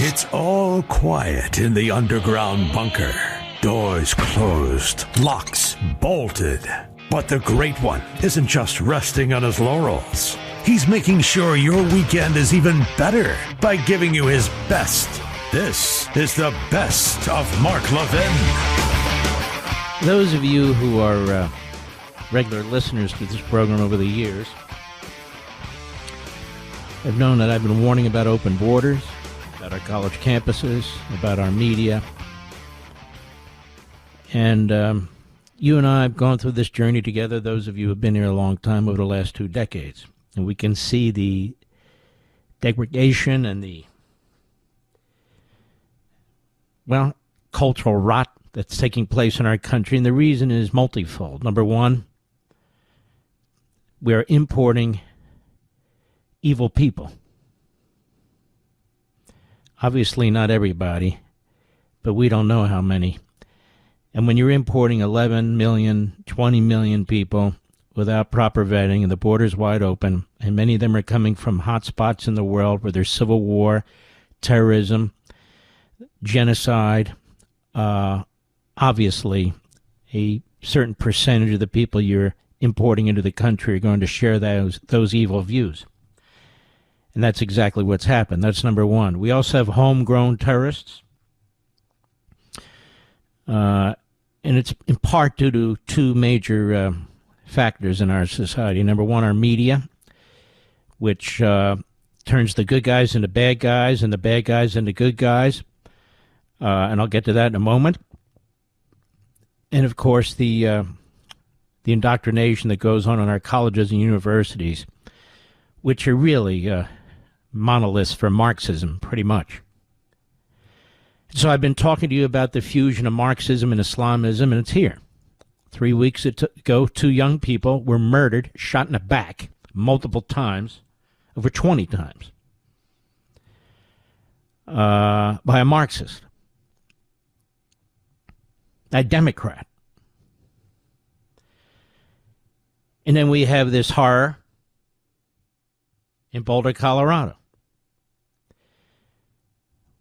It's all quiet in the underground bunker. Doors closed, locks bolted. But the Great One isn't just resting on his laurels. He's making sure your weekend is even better by giving you his best. This is the best of Mark Levin. Those of you who are regular listeners to this program over the years have known that I've been warning about open borders, about our college campuses, about our media. And you and I have gone through this journey together, those of you who have been here a long time, over the last 2 decades. And we can see the degradation and the, cultural rot that's taking place in our country. And the reason is multifold. Number one, we're importing evil people. Obviously not everybody, but we don't know how many. And when you're importing 11 million, 20 million people without proper vetting and the border's wide open, and many of them are coming from hot spots in the world where there's civil war, terrorism, genocide, obviously a certain percentage of the people you're importing into the country are going to share those evil views. And that's exactly what's happened. That's number one. We also have homegrown terrorists. And it's in part due to 2 major factors in our society. Number one, our media, which turns the good guys into bad guys and the bad guys into good guys. And I'll get to that in a moment. And, of course, the indoctrination that goes on in our colleges and universities, which are really monoliths for Marxism, pretty much. So I've been talking to you about the fusion of Marxism and Islamism, and it's here. 3 weeks ago, 2 young people were murdered, shot in the back multiple times, over 20 times, by a Marxist, a Democrat. And then we have this horror in Boulder, Colorado,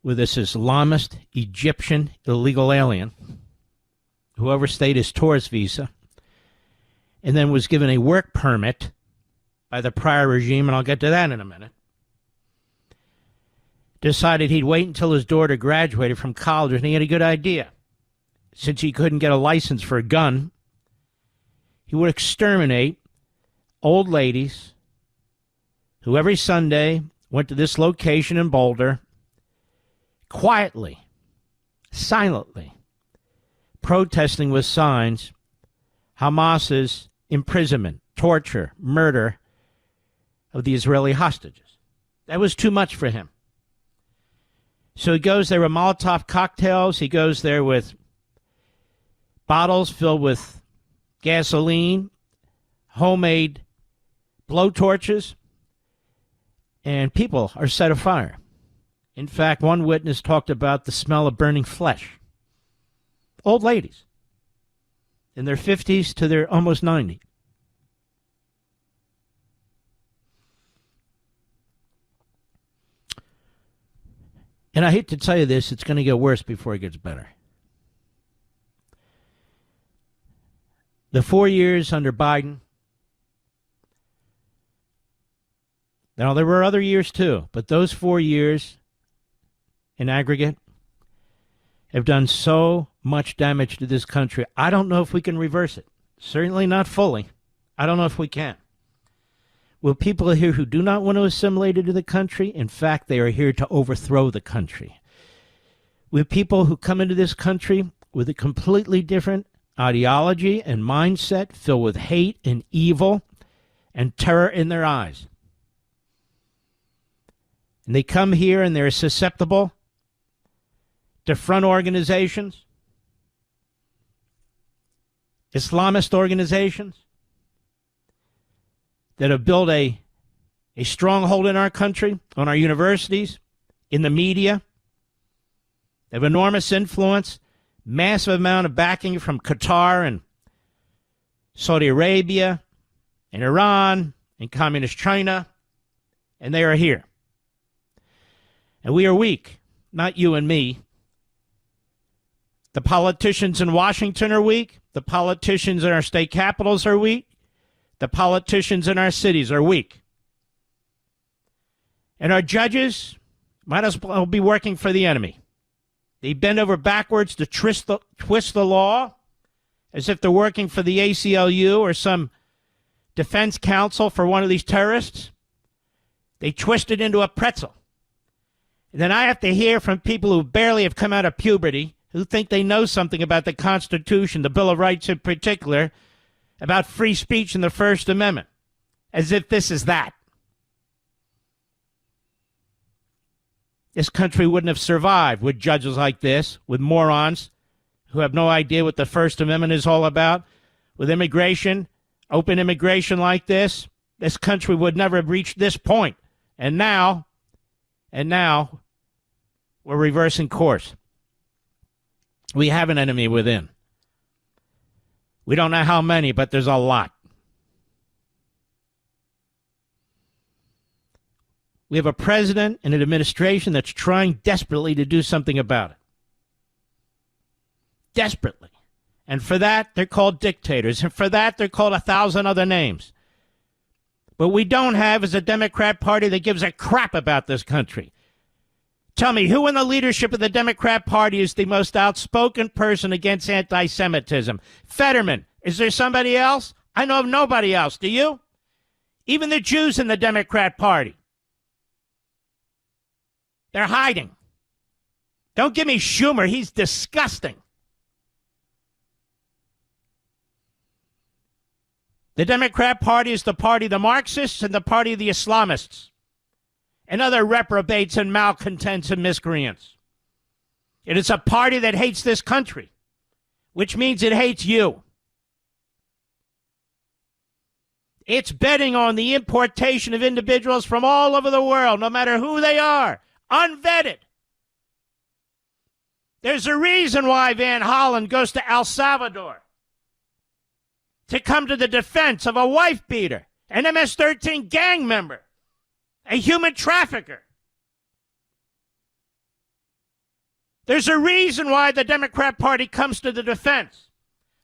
with this Islamist, Egyptian, illegal alien who overstayed his tourist visa and then was given a work permit by the prior regime, and I'll get to that in a minute, decided he'd wait until his daughter graduated from college, and he had a good idea. Since he couldn't get a license for a gun, he would exterminate old ladies who every Sunday went to this location in Boulder, quietly, silently, protesting with signs Hamas's imprisonment, torture, murder of the Israeli hostages. That was too much for him. So he goes there with Molotov cocktails. He goes there with bottles filled with gasoline, homemade blowtorches, and people are set afire. In fact, one witness talked about the smell of burning flesh. Old ladies in their 50s to their almost 90. And I hate to tell you this, it's going to get worse before it gets better. The 4 years under Biden, now there were other years too, but those 4 years in aggregate have done so much damage to this country. I don't know if we can reverse it. Certainly not fully. I don't know if we can. Will people here who do not want to assimilate into the country, in fact, they are here to overthrow the country. With people who come into this country with a completely different ideology and mindset, filled with hate and evil and terror in their eyes. And they come here and they're susceptible to front organizations, Islamist organizations that have built a stronghold in our country, on our universities, in the media. They have enormous influence, massive amount of backing from Qatar and Saudi Arabia and Iran and Communist China, and they are here. And we are weak. not you and me. The politicians in Washington are weak. The politicians in our state capitals are weak. The politicians in our cities are weak. And our judges might as well be working for the enemy. They bend over backwards to twist the law as if they're working for the ACLU or some defense counsel for one of these terrorists. They twist it into a pretzel. And then I have to hear from people who barely have come out of puberty, who think they know something about the Constitution, the Bill of Rights in particular, about free speech and the First Amendment, as if this is that. This country wouldn't have survived with judges like this, with morons who have no idea what the First Amendment is all about, with immigration, open immigration like this. This country would never have reached this point. And now, we're reversing course. We have an enemy within. We don't know how many, but there's a lot. We have a president and an administration that's trying desperately to do something about it. Desperately. And for that, they're called dictators. And for that, they're called 1,000 other names. What we don't have is a Democrat Party that gives a crap about this country. Tell me, who in the leadership of the Democrat Party is the most outspoken person against anti-Semitism? Fetterman. Is there somebody else? I know of nobody else. Do you? Even the Jews in the Democrat Party. They're hiding. Don't give me Schumer. He's disgusting. The Democrat Party is the party of the Marxists and the party of the Islamists and other reprobates and malcontents and miscreants. It is a party that hates this country, which means it hates you. It's betting on the importation of individuals from all over the world, no matter who they are, unvetted. There's a reason why Van Hollen goes to El Salvador to come to the defense of a wife beater, an MS-13 gang member, a human trafficker. There's a reason why the Democrat Party comes to the defense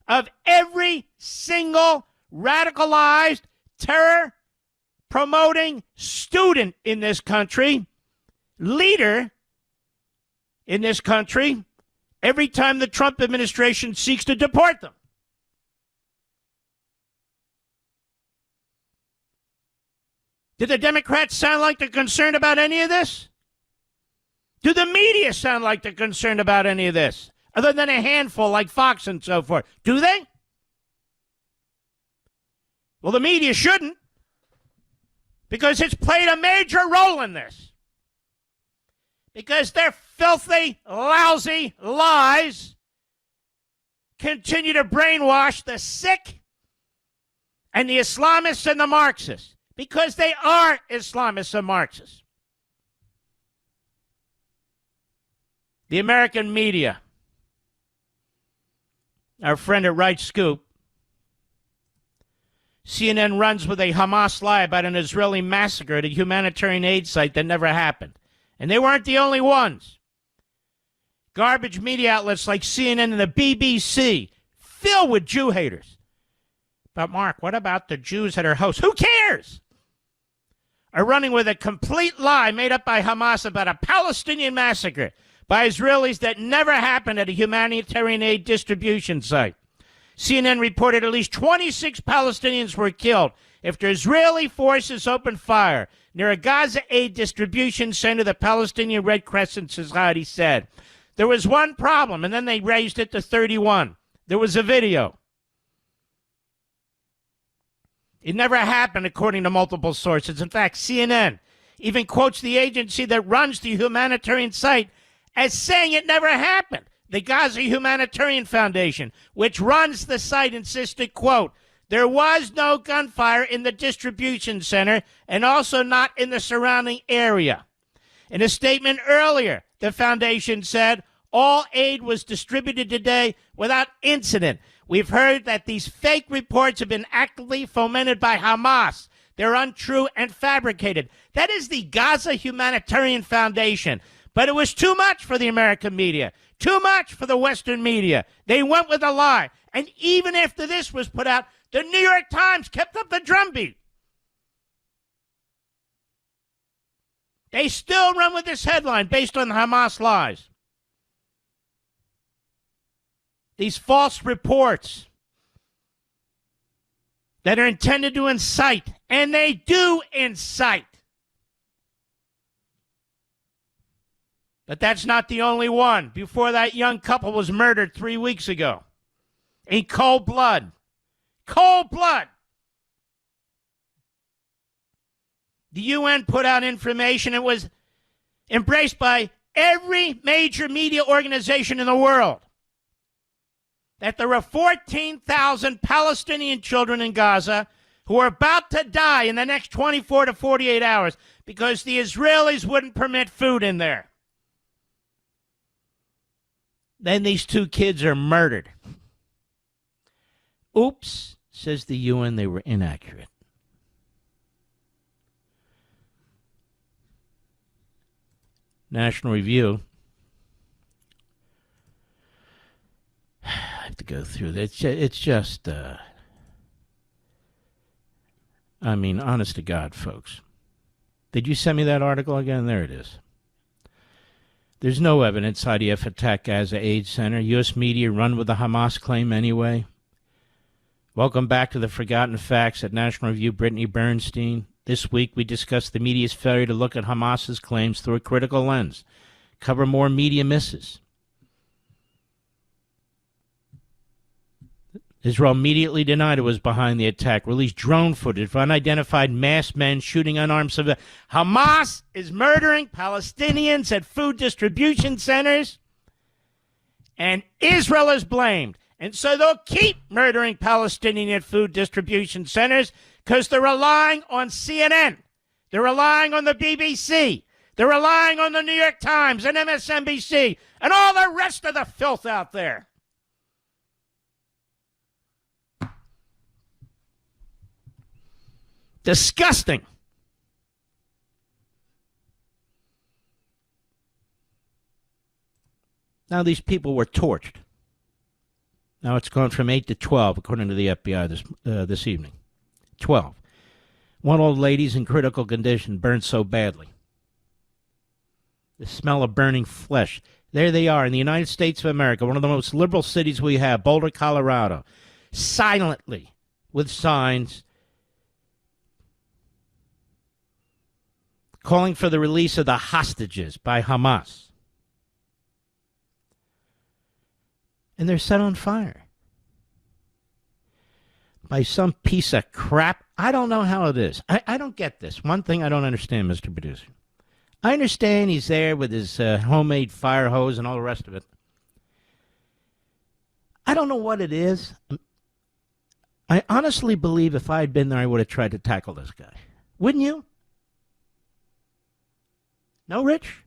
of every single radicalized, terror-promoting student in this country, leader in this country, every time the Trump administration seeks to deport them. Do the Democrats sound like they're concerned about any of this? Do the media sound like they're concerned about any of this? Other than a handful like Fox and so forth. Do they? Well, the media shouldn't, because it's played a major role in this. Because their filthy, lousy lies continue to brainwash the sick and the Islamists and the Marxists. Because they are Islamists and Marxists. The American media, our friend at Right Scoop, CNN runs with a Hamas lie about an Israeli massacre at a humanitarian aid site that never happened. And they weren't the only ones. Garbage media outlets like CNN and the BBC fill with Jew haters. But Mark, what about the Jews that are hosts? Who cares? Are running with a complete lie made up by Hamas about a Palestinian massacre by Israelis that never happened at a humanitarian aid distribution site. CNN reported at least 26 Palestinians were killed after Israeli forces opened fire near a Gaza aid distribution center, the Palestinian Red Crescent Society said. There was one problem, and then they raised it to 31. There was a video. It never happened, according to multiple sources. In fact, CNN even quotes the agency that runs the humanitarian site as saying it never happened. The Gaza Humanitarian Foundation, which runs the site, insisted, quote, there was no gunfire in the distribution center and also not in the surrounding area. In a statement earlier, the foundation said all aid was distributed today without incident. We've heard that these fake reports have been actively fomented by Hamas. They're untrue and fabricated. That is the Gaza Humanitarian Foundation. But it was too much for the American media, too much for the Western media. They went with a lie. And even after this was put out, the New York Times kept up the drumbeat. They still run with this headline based on the Hamas lies. These false reports that are intended to incite, and they do incite. But that's not the only one. Before that young couple was murdered 3 weeks ago in cold blood. Cold blood. The UN put out information. It was embraced by every major media organization in the world that there were 14,000 Palestinian children in Gaza who are about to die in the next 24 to 48 hours because the Israelis wouldn't permit food in there. Then these two kids are murdered. Oops, says the UN, they were inaccurate. National Review. I have to go through this. It's just, I mean, honest to God, folks. Did you send me that article again? There it is. There's no evidence IDF attacked Gaza Aid Center. U.S. media run with the Hamas claim anyway. Welcome back to the Forgotten Facts at National Review. Brittany Bernstein. This week we discussed the media's failure to look at Hamas's claims through a critical lens. Cover more media misses. Israel immediately denied it was behind the attack. Released drone footage of unidentified masked men shooting unarmed civilians. Hamas is murdering Palestinians at food distribution centers, and Israel is blamed. And so they'll keep murdering Palestinian at food distribution centers because they're relying on CNN. They're relying on the BBC. They're relying on the New York Times and MSNBC and all the rest of the filth out there. Disgusting. Now these people were torched. Now it's gone from 8 to 12, according to the FBI this evening. 12. One old lady's in critical condition, burned so badly. The smell of burning flesh. There they are in the United States of America, one of the most liberal cities we have, Boulder, Colorado, silently with signs calling for the release of the hostages by Hamas. And they're set on fire by some piece of crap. I don't know how it is. I don't get this. One thing I don't understand, Mr. Producer. I understand he's there with his homemade fire hose and all the rest of it. I don't know what it is. I honestly believe if I had been there, I would have tried to tackle this guy. Wouldn't you? No, Rich?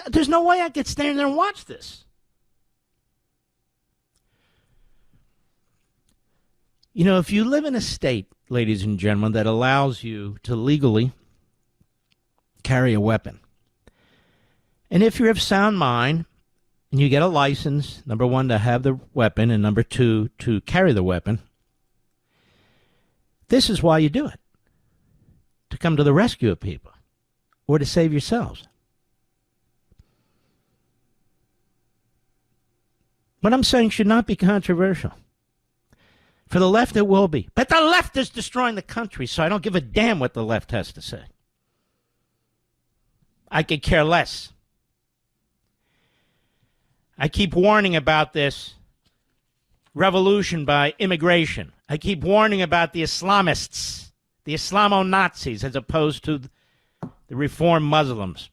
There's no way I could stand there and watch this. You know, if you live in a state, ladies and gentlemen, that allows you to legally carry a weapon, and if you're of sound mind and you get a license, number one, to have the weapon, and number two, to carry the weapon, this is why you do it. To come to the rescue of people or to save yourselves. What I'm saying should not be controversial. For the left, it will be. But the left is destroying the country, so I don't give a damn what the left has to say. I could care less. I keep warning about this revolution by immigration. I keep warning about the Islamists, the Islamo-Nazis, as opposed to the Reform Muslims.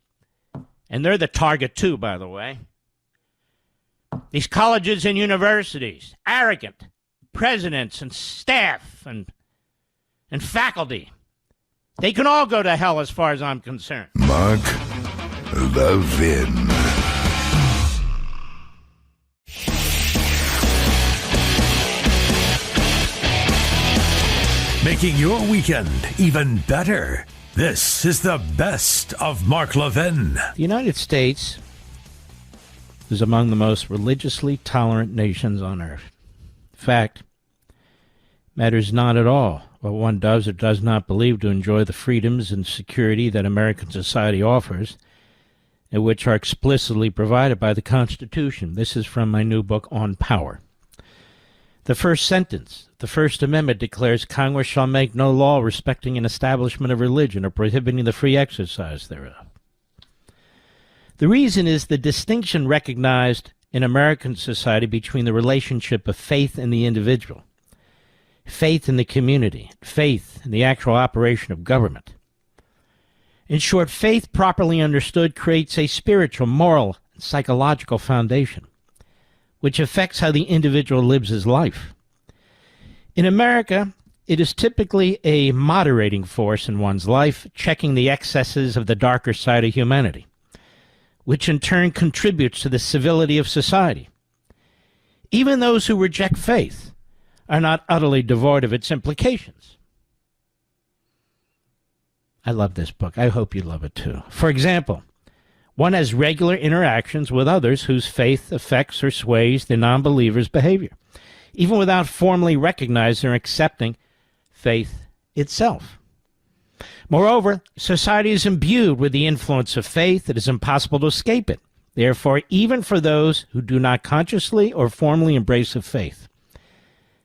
And they're the target too, by the way. These colleges and universities, arrogant presidents and staff and faculty, they can all go to hell as far as I'm concerned. Mark Levin. Making your weekend even better. This is the best of Mark Levin. The United States is among the most religiously tolerant nations on earth. In fact, matters not at all what one does or does not believe to enjoy the freedoms and security that American society offers, and which are explicitly provided by the Constitution. This is from my new book on power. The first sentence, the First Amendment declares Congress shall make no law respecting an establishment of religion or prohibiting the free exercise thereof. The reason is the distinction recognized in American society between the relationship of faith in the individual, faith in the community, faith in the actual operation of government. In short, faith properly understood creates a spiritual, moral, and psychological foundation, which affects how the individual lives his life. In America, it is typically a moderating force in one's life, checking the excesses of the darker side of humanity, which in turn contributes to the civility of society. Even those who reject faith are not utterly devoid of its implications. I love this book. I hope you love it too. For example, one has regular interactions with others whose faith affects or sways the non-believer's behavior, even without formally recognizing or accepting faith itself. Moreover, society is imbued with the influence of faith. It is impossible to escape it. Therefore, even for those who do not consciously or formally embrace a faith,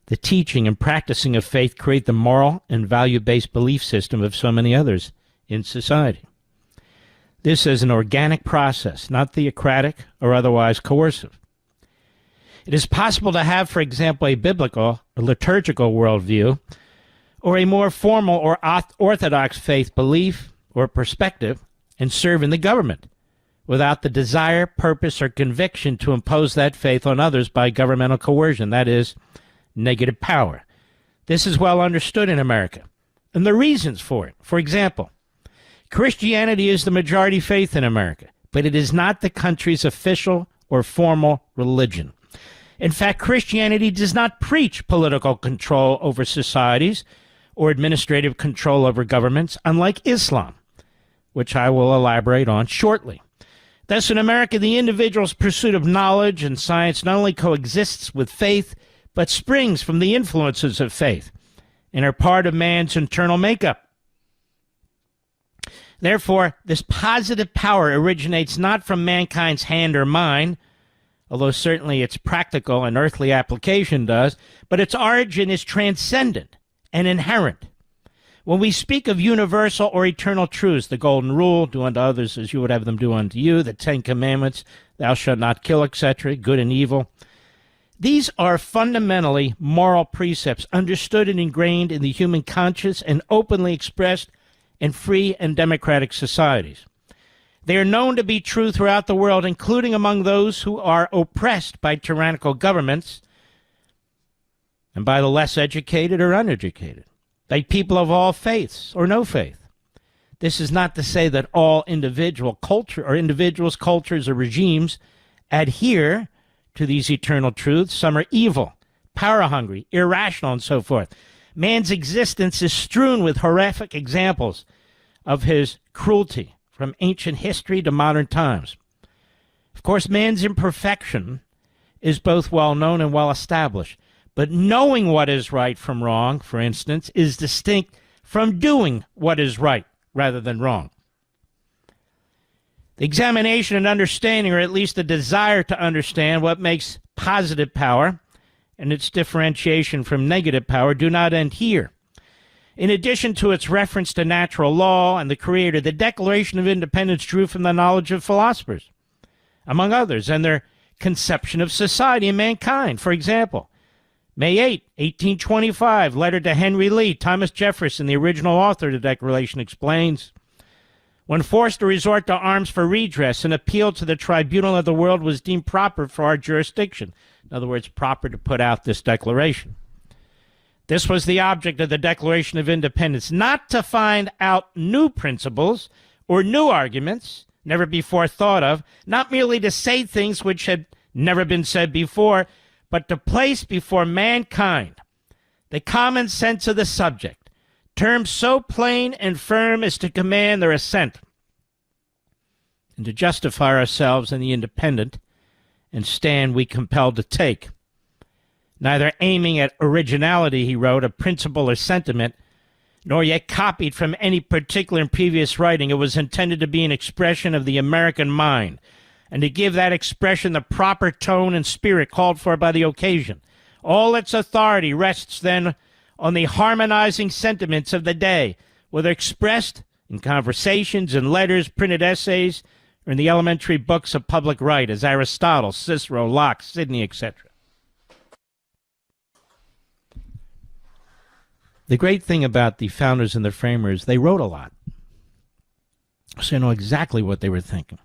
the teaching and practicing of faith create the moral and value-based belief system of so many others in society. This is an organic process, not theocratic or otherwise coercive. It is possible to have, for example, a biblical or liturgical worldview, or a more formal or orthodox faith belief or perspective, and serve in the government without the desire, purpose, or conviction to impose that faith on others by governmental coercion, that is, negative power. This is well understood in America, and the reasons for it. For example, Christianity is the majority faith in America, but it is not the country's official or formal religion. In fact, Christianity does not preach political control over societies or administrative control over governments, unlike Islam, which I will elaborate on shortly. Thus, in America, the individual's pursuit of knowledge and science not only coexists with faith, but springs from the influences of faith and are part of man's internal makeup. Therefore, this positive power originates not from mankind's hand or mind, although certainly its practical and earthly application does, but its origin is transcendent and inherent. When we speak of universal or eternal truths, the golden rule, do unto others as you would have them do unto you, the 10 commandments, thou shalt not kill, etc., good and evil, these are fundamentally moral precepts understood and ingrained in the human conscience and openly expressed in free and democratic societies. They are known to be true throughout the world, including among those who are oppressed by tyrannical governments and by the less educated or uneducated, by people of all faiths or no faith. This is not to say that all individual culture or individuals, cultures, or regimes adhere to these eternal truths. Some are evil, power-hungry, irrational, and so forth. Man's existence is strewn with horrific examples of his cruelty from ancient history to modern times. Of course, man's imperfection is both well known and well established, but knowing what is right from wrong, for instance, is distinct from doing what is right rather than wrong. The examination and understanding, or at least the desire to understand what makes positive power and its differentiation from negative power, do not end here. In addition to its reference to natural law and the Creator, the Declaration of Independence drew from the knowledge of philosophers, among others, and their conception of society and mankind. For example, May 8, 1825, letter to Henry Lee, Thomas Jefferson, the original author of the Declaration, explains, when forced to resort to arms for redress, an appeal to the tribunal of the world was deemed proper for our jurisdiction. In other words, proper to put out this declaration. This was the object of the Declaration of Independence, not to find out new principles or new arguments never before thought of, not merely to say things which had never been said before, but to place before mankind the common sense of the subject, terms so plain and firm as to command their assent, and to justify ourselves in the independent and stand we compelled to take. Neither aiming at originality, he wrote, of principle or sentiment, nor yet copied from any particular and previous writing. It was intended to be an expression of the American mind, and to give that expression the proper tone and spirit called for by the occasion. All its authority rests then on the harmonizing sentiments of the day, whether expressed in conversations, in letters, printed essays, or in the elementary books of public right, as Aristotle, Cicero, Locke, Sidney, etc. The great thing about the founders and the framers, they wrote a lot, so you know exactly what they were thinking.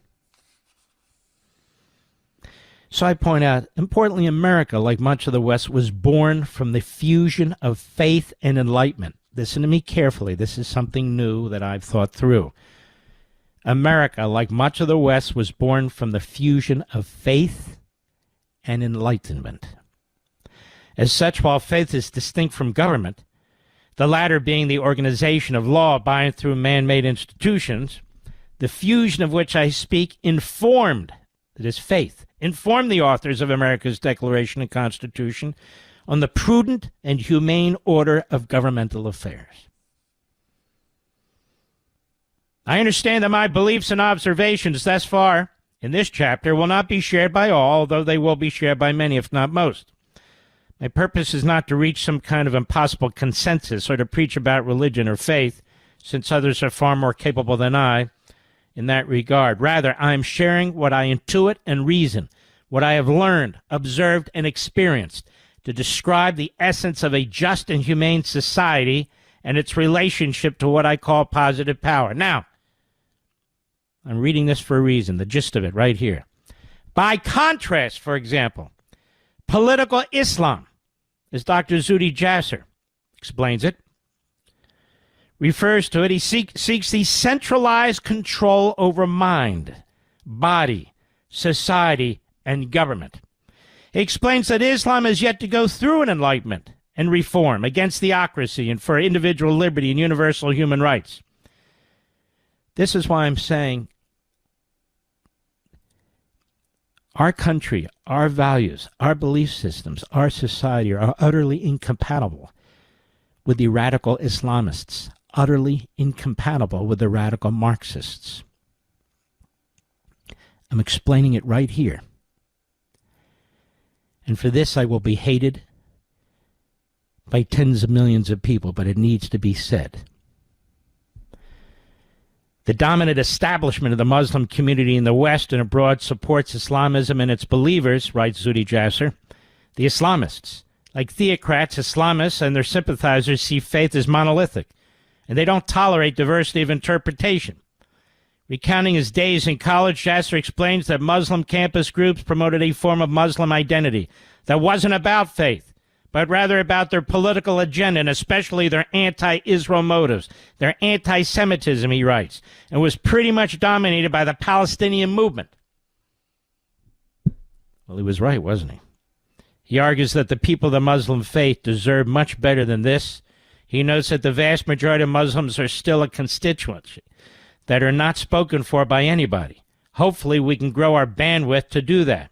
So I point out, importantly, America, like much of the West, was born from the fusion of faith and enlightenment. Listen to me carefully. This is something new that I've thought through. America, like much of the West, was born from the fusion of faith and enlightenment. As such, while faith is distinct from government, the latter being the organization of law by and through man-made institutions, the fusion of which I speak informed, that is faith, informed the authors of America's Declaration and Constitution on the prudent and humane order of governmental affairs. I understand that my beliefs and observations thus far in this chapter will not be shared by all, although they will be shared by many, if not most. My purpose is not to reach some kind of impossible consensus or to preach about religion or faith, since others are far more capable than I in that regard. Rather, I am sharing what I intuit and reason, what I have learned, observed, and experienced to describe the essence of a just and humane society and its relationship to what I call positive power. Now, I'm reading this for a reason, the gist of it right here. By contrast, for example, political Islam, as Dr. Zuhdi Jasser explains it, refers to it, he seeks the centralized control over mind, body, society, and government. He explains that Islam has yet to go through an enlightenment and reform against theocracy and for individual liberty and universal human rights. This is why I'm saying our country, our values, our belief systems, our society are utterly incompatible with the radical Islamists, utterly incompatible with the radical Marxists. I'm explaining it right here. And for this I will be hated by tens of millions of people, but it needs to be said. The dominant establishment of the Muslim community in the West and abroad supports Islamism and its believers, writes Zuhdi Jasser. The Islamists, like theocrats, Islamists and their sympathizers see faith as monolithic, and they don't tolerate diversity of interpretation. Recounting his days in college, Jasser explains that Muslim campus groups promoted a form of Muslim identity that wasn't about faith, but rather about their political agenda, and especially their anti-Israel motives, their anti-Semitism, he writes, and was pretty much dominated by the Palestinian movement. Well, he was right, wasn't he? He argues that the people of the Muslim faith deserve much better than this. He notes that the vast majority of Muslims are still a constituency that are not spoken for by anybody. Hopefully we can grow our bandwidth to do that.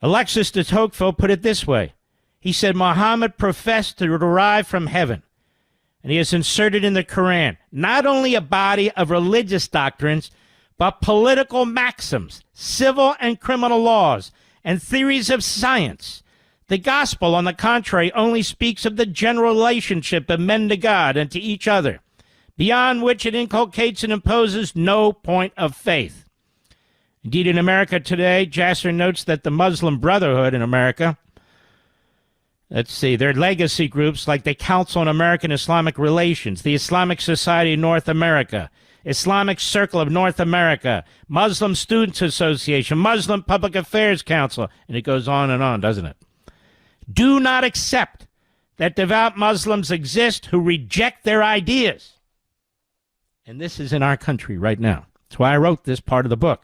Alexis de Tocqueville put it this way. He said, Muhammad professed to derive from heaven, and he has inserted in the Quran not only a body of religious doctrines, but political maxims, civil and criminal laws, and theories of science. The gospel, on the contrary, only speaks of the general relationship of men to God and to each other, beyond which it inculcates and imposes no point of faith. Indeed, in America today, Jasser notes that the Muslim Brotherhood in America, their legacy groups like the Council on American Islamic Relations, the Islamic Society of North America, Islamic Circle of North America, Muslim Students Association, Muslim Public Affairs Council, and it goes on, doesn't it? Do not accept that devout Muslims exist who reject their ideas. And this is in our country right now. That's why I wrote this part of the book.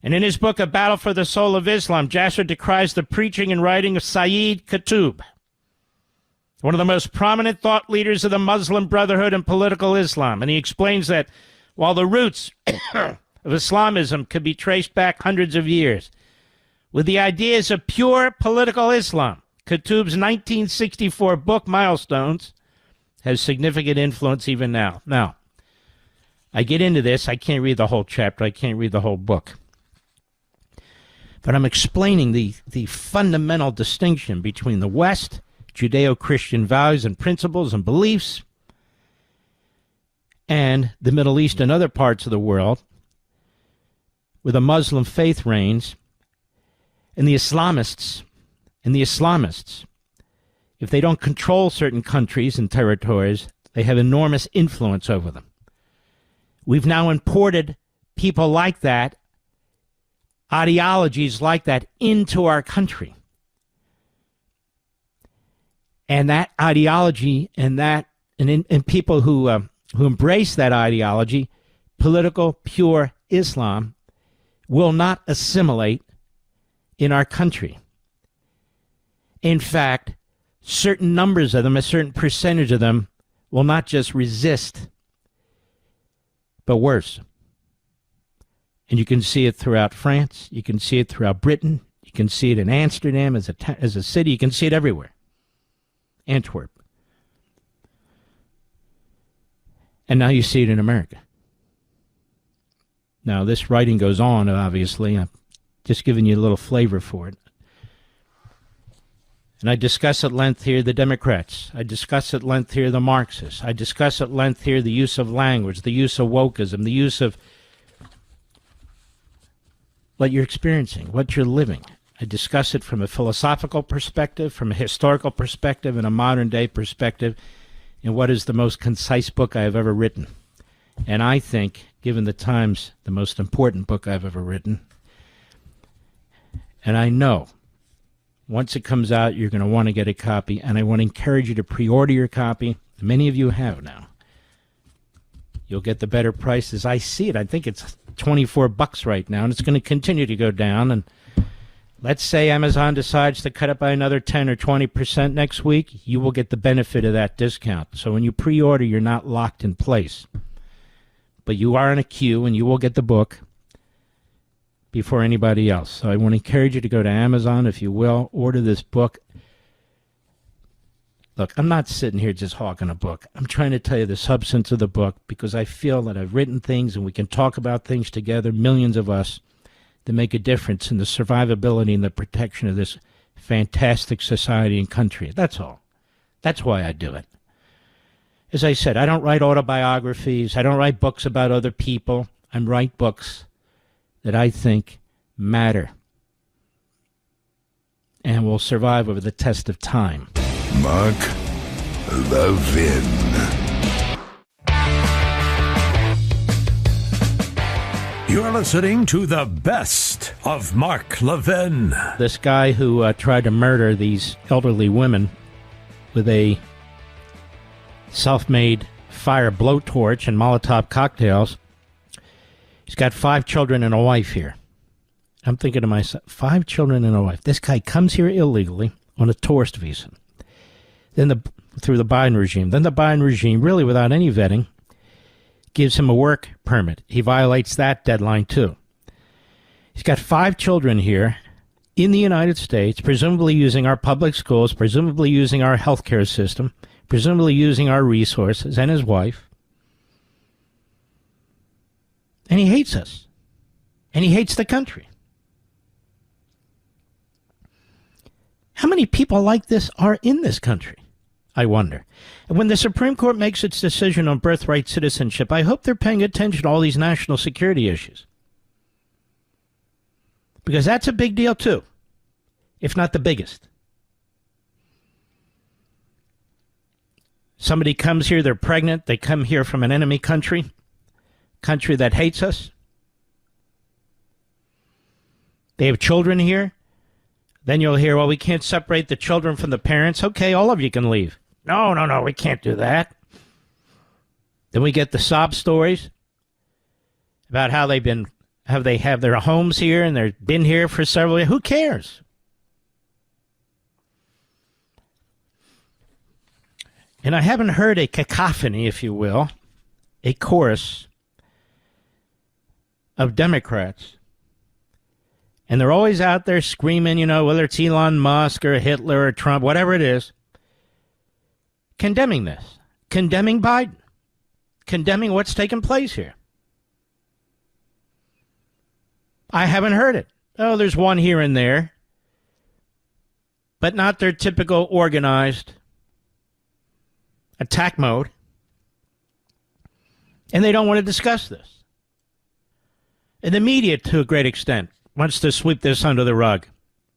And in his book, A Battle for the Soul of Islam, Jasser decries the preaching and writing of Sayyid Qutb. one of the most prominent thought leaders of the Muslim Brotherhood and political Islam. And he explains that while the roots of Islamism could be traced back hundreds of years, with the ideas of pure political Islam, Qutb's 1964 book, Milestones, has significant influence even now. Now, I get into this. I can't read the whole chapter. I can't read the whole book. But I'm explaining the fundamental distinction between the West, Judeo-Christian values and principles and beliefs, and the Middle East and other parts of the world, where the Muslim faith reigns, and the Islamists, if they don't control certain countries and territories, they have enormous influence over them. We've now imported people like that, ideologies like that, into our country. And that ideology and people who embrace that ideology, political, pure Islam, will not assimilate in our country. In fact, certain numbers of them, a certain percentage of them, will not just resist, but worse. And you can see it throughout France. You can see it throughout Britain. You can see it in Amsterdam as a city. You can see it everywhere. Antwerp. And now you see it in America. Now, this writing goes on, obviously. I'm just giving you a little flavor for it. And I discuss at length here the Democrats. I discuss at length here the Marxists. I discuss at length here the use of language, the use of wokeism, the use of what you're experiencing, what you're living. I discuss it from a philosophical perspective, from a historical perspective, and a modern-day perspective, in what is the most concise book I have ever written. And I think, given the times, the most important book I've ever written. And I know once it comes out, you're going to want to get a copy, and I want to encourage you to pre-order your copy. Many of you have now. You'll get the better price as I see it. I think it's $24 right now, and it's going to continue to go down. And let's say Amazon decides to cut it by another 10 or 20% next week, you will get the benefit of that discount. So when you pre-order, you're not locked in place. But you are in a queue, and you will get the book before anybody else. So I want to encourage you to go to Amazon, if you will, order this book. Look, I'm not sitting here just hawking a book. I'm trying to tell you the substance of the book because I feel that I've written things and we can talk about things together, millions of us, that make a difference in the survivability and the protection of this fantastic society and country. That's all. That's why I do it. As I said, I don't write autobiographies. I don't write books about other people. I write books that I think matter and will survive over the test of time. Mark Levin. You're listening to the best of Mark Levin. This guy who tried to murder these elderly women with a self-made fire blowtorch and Molotov cocktails. He's got 5 children and a wife here. I'm thinking to myself, 5 children and a wife. This guy comes here illegally on a tourist visa. Then through the Biden regime. Then the Biden regime, really without any vetting, gives him a work permit. He violates that deadline too. He's got 5 children here in the United States, presumably using our public schools, presumably using our healthcare system, presumably using our resources, and his wife. And he hates us. And he hates the country. How many people like this are in this country? I wonder. And when the Supreme Court makes its decision on birthright citizenship, I hope they're paying attention to all these national security issues. Because that's a big deal too, if not the biggest. Somebody comes here, they're pregnant, they come here from an enemy country that hates us. They have children here. Then you'll hear, well, we can't separate the children from the parents. Okay, all of you can leave. No, we can't do that. Then we get the sob stories about how they have their homes here and they've been here for several years. Who cares? And I haven't heard a cacophony, if you will, a chorus of Democrats. And they're always out there screaming, you know, whether it's Elon Musk or Hitler or Trump, whatever it is, condemning this, condemning Biden, condemning what's taken place here. I haven't heard it. Oh, there's one here and there, but not their typical organized attack mode. And they don't want to discuss this. And the media, to a great extent, wants to sweep this under the rug.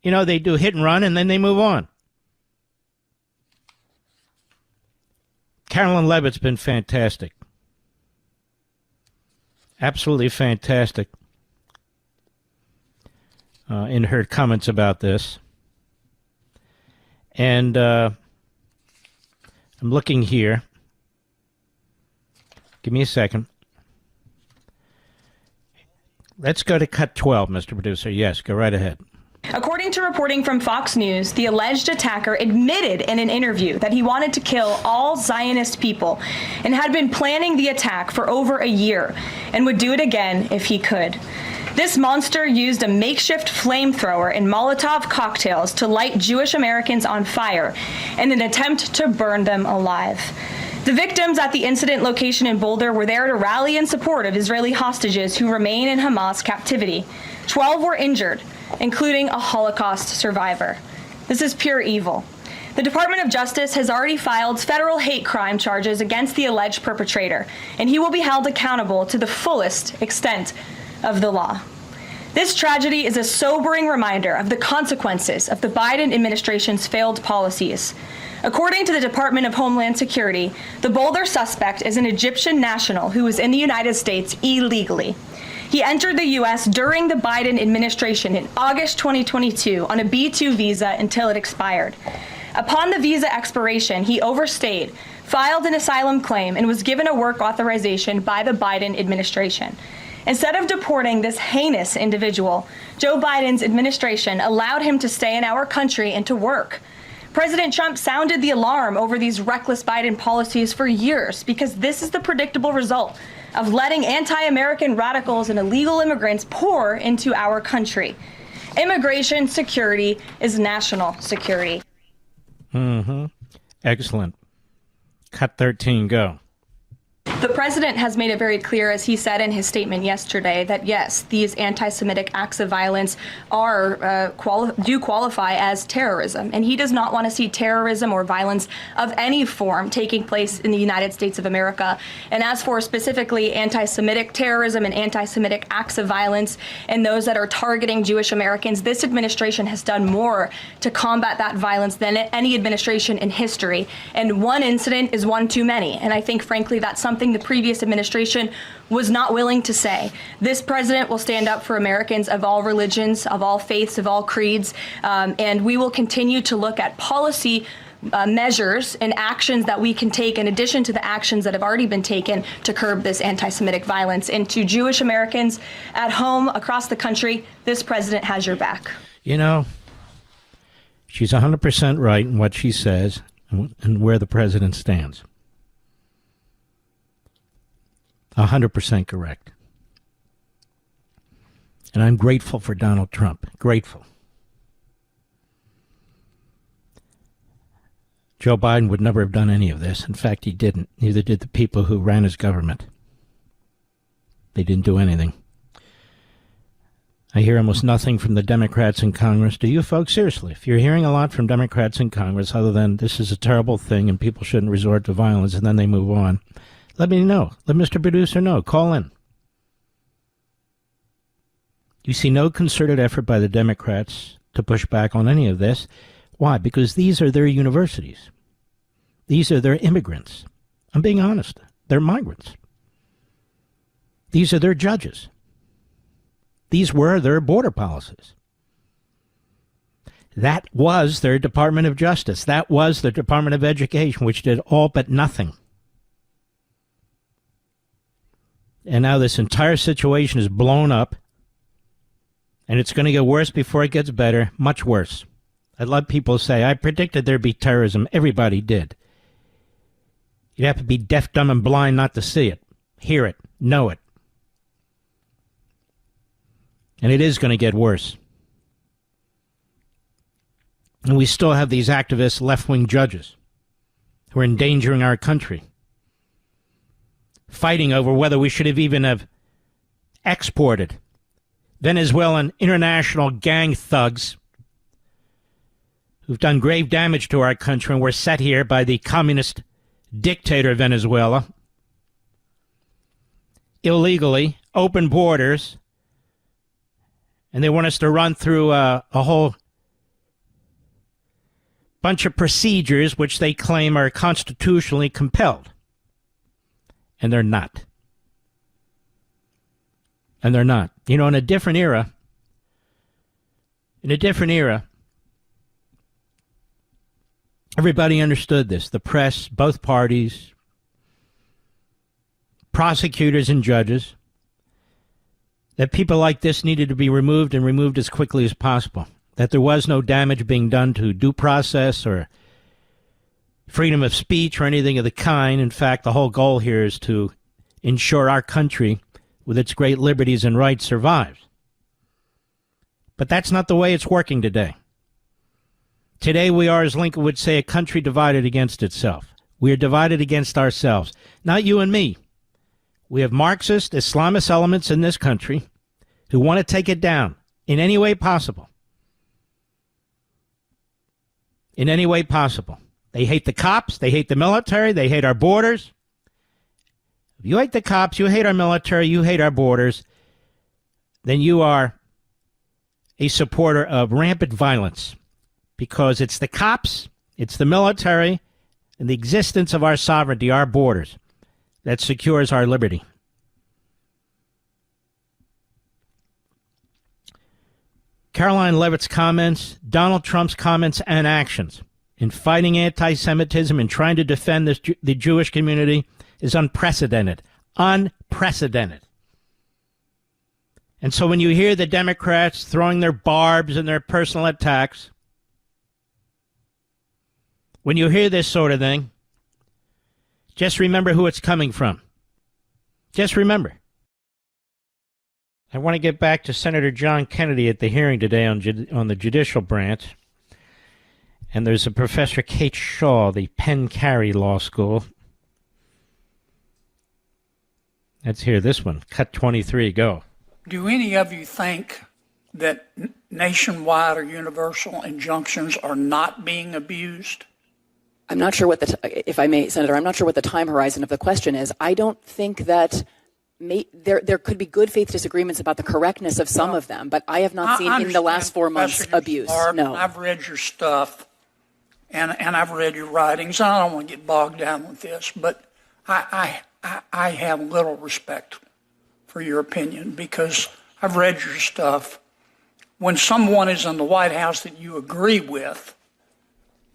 You know, they do hit and run, and then they move on. Carolyn Levitt's been fantastic. Absolutely fantastic in her comments about this. And I'm looking here. Give me a second. Let's go to cut 12, Mr. Producer. Yes, go right ahead. According to reporting from Fox News, the alleged attacker admitted in an interview that he wanted to kill all Zionist people and had been planning the attack for over a year and would do it again if he could. This monster used a makeshift flamethrower and Molotov cocktails to light Jewish Americans on fire in an attempt to burn them alive. The victims at the incident location in Boulder were there to rally in support of Israeli hostages who remain in Hamas captivity. 12 were injured, including a Holocaust survivor. This is pure evil. The Department of Justice has already filed federal hate crime charges against the alleged perpetrator, and he will be held accountable to the fullest extent of the law. This tragedy is a sobering reminder of the consequences of the Biden administration's failed policies. According to the Department of Homeland Security, the Boulder suspect is an Egyptian national who was in the United States illegally. He entered the U.S. during the Biden administration in August 2022 on a B-2 visa until it expired. Upon the visa expiration, he overstayed, filed an asylum claim, and was given a work authorization by the Biden administration. Instead of deporting this heinous individual, Joe Biden's administration allowed him to stay in our country and to work. President Trump sounded the alarm over these reckless Biden policies for years because this is the predictable result of letting anti-American radicals and illegal immigrants pour into our country. Immigration security is national security. Excellent. Cut 13, go. The president has made it very clear, as he said in his statement yesterday, that yes, these anti-Semitic acts of violence are do qualify as terrorism, and he does not want to see terrorism or violence of any form taking place in the United States of America. And as for specifically anti-Semitic terrorism and anti-Semitic acts of violence and those that are targeting Jewish Americans, this administration has done more to combat that violence than any administration in history. And one incident is one too many. And I think, frankly, that's something the previous administration was not willing to say. This president will stand up for Americans of all religions, of all faiths, of all creeds, and we will continue to look at policy measures and actions that we can take in addition to the actions that have already been taken to curb this anti-Semitic violence. And to Jewish Americans at home, across the country, this president has your back. You know, she's 100% right in what she says and where the president stands. 100% correct. And I'm grateful for Donald Trump. Grateful. Joe Biden would never have done any of this. In fact, he didn't. Neither did the people who ran his government. They didn't do anything. I hear almost nothing from the Democrats in Congress. Do you folks? Seriously, if you're hearing a lot from Democrats in Congress other than this is a terrible thing and people shouldn't resort to violence and then they move on, let me know. Let Mr. Producer know. Call in. You see no concerted effort by the Democrats to push back on any of this. Why? Because these are their universities. These are their immigrants. I'm being honest. They're migrants. These are their judges. These were their border policies. That was their Department of Justice. That was the Department of Education, which did all but nothing. And now this entire situation is blown up, and it's going to get worse before it gets better, much worse. I'd love people to say, I predicted there'd be terrorism. Everybody did. You'd have to be deaf, dumb, and blind not to see it, hear it, know it. And it is going to get worse. And we still have these activist left-wing judges who are endangering our country, fighting over whether we should have even have exported Venezuelan international gang thugs who've done grave damage to our country and were set here by the communist dictator of Venezuela illegally, open borders, and they want us to run through a whole bunch of procedures which they claim are constitutionally compelled. And they're not. And they're not. You know, in a different era, everybody understood this. The press, both parties, prosecutors and judges, that people like this needed to be removed and removed as quickly as possible. That there was no damage being done to due process or freedom of speech or anything of the kind. In fact, the whole goal here is to ensure our country, with its great liberties and rights, survives. But that's not the way it's working today. Today we are, as Lincoln would say, a country divided against itself. We are divided against ourselves. Not you and me. We have Marxist, Islamist elements in this country who want to take it down in any way possible. In any way possible. They hate the cops, they hate the military, they hate our borders. If you hate the cops, you hate our military, you hate our borders, then you are a supporter of rampant violence, because it's the cops, it's the military, and the existence of our sovereignty, our borders, that secures our liberty. Caroline Levitt's comments, Donald Trump's comments and actions in fighting anti-Semitism and trying to defend the Jewish community is unprecedented. Unprecedented. And so when you hear the Democrats throwing their barbs and their personal attacks, when you hear this sort of thing, just remember who it's coming from. Just remember. I want to get back to Senator John Kennedy at the hearing today on the judicial branch. And there's a Professor Kate Shaw, the Penn Carey Law School. Let's hear this one. Cut 23, go. Do any of you think that nationwide or universal injunctions are not being abused? I'm not sure what if I may, Senator, I'm not sure what the time horizon of the question is. I don't think that there could be good faith disagreements about the correctness of some of them, but I have not seen in the last 4 months abuse. No. I've read your stuff, and I've read your writings. I don't want to get bogged down with this, but I have little respect for your opinion because I've read your stuff. When someone is in the White House that you agree with,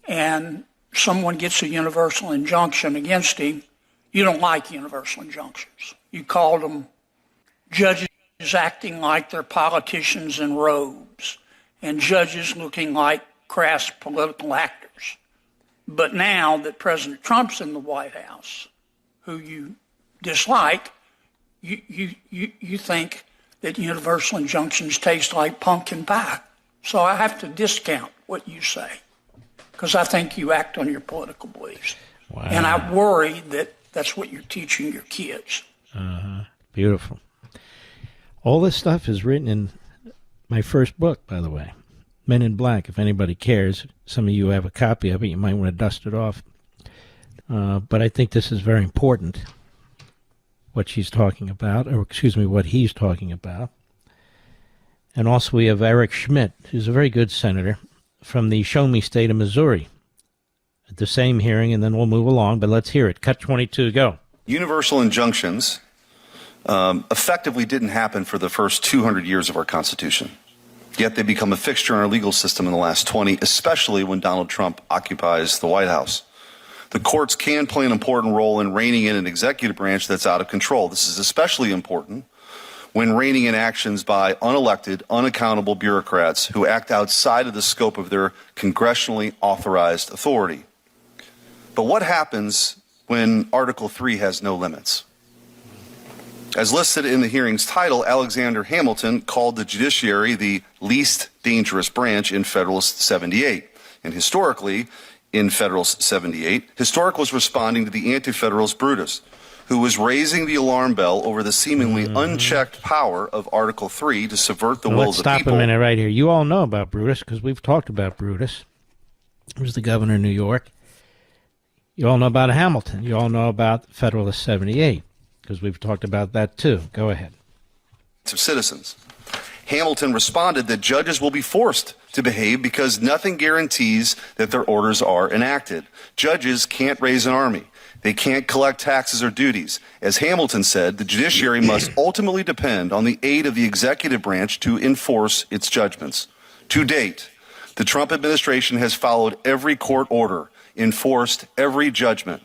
and someone gets a universal injunction against him, you don't like universal injunctions. You called them judges acting like they're politicians in robes and judges looking like crass political actors. But now that President Trump's in the White House, who you dislike, you think that universal injunctions taste like pumpkin pie. So I have to discount what you say because I think you act on your political beliefs. Wow. And I worry that that's what you're teaching your kids. Beautiful. All this stuff is written in my first book, by the way, Men in Black. If anybody cares, some of you have a copy of it. You might want to dust it off. But I think this is very important, what she's talking about, or excuse me, what he's talking about. And also we have Eric Schmidt, who's a very good senator from the Show Me State of Missouri, at the same hearing, and then we'll move along. But let's hear it. Cut 22, go. Universal injunctions effectively didn't happen for the first 200 years of our Constitution. Yet they become a fixture in our legal system in the last 20, especially when Donald Trump occupies the White House. The courts can play an important role in reining in an executive branch that's out of control. This is especially important when reining in actions by unelected, unaccountable bureaucrats who act outside of the scope of their congressionally authorized authority. But what happens when Article 3 has no limits. As listed in the hearing's title, Alexander Hamilton called the judiciary the least dangerous branch in Federalist 78. And historically, in Federalist 78, Historic was responding to the anti-Federalist Brutus, who was raising the alarm bell over the seemingly unchecked power of Article 3 to subvert the will of the people. Let's stop a minute right here. You all know about Brutus because we've talked about Brutus. He was the governor of New York. You all know about Hamilton. You all know about Federalist 78 because we've talked about that too. Go ahead. Of citizens. Hamilton responded that judges will be forced to behave because nothing guarantees that their orders are enacted. Judges can't raise an army. They can't collect taxes or duties. As Hamilton said, the judiciary must ultimately depend on the aid of the executive branch to enforce its judgments. To date, the Trump administration has followed every court order, enforced every judgment.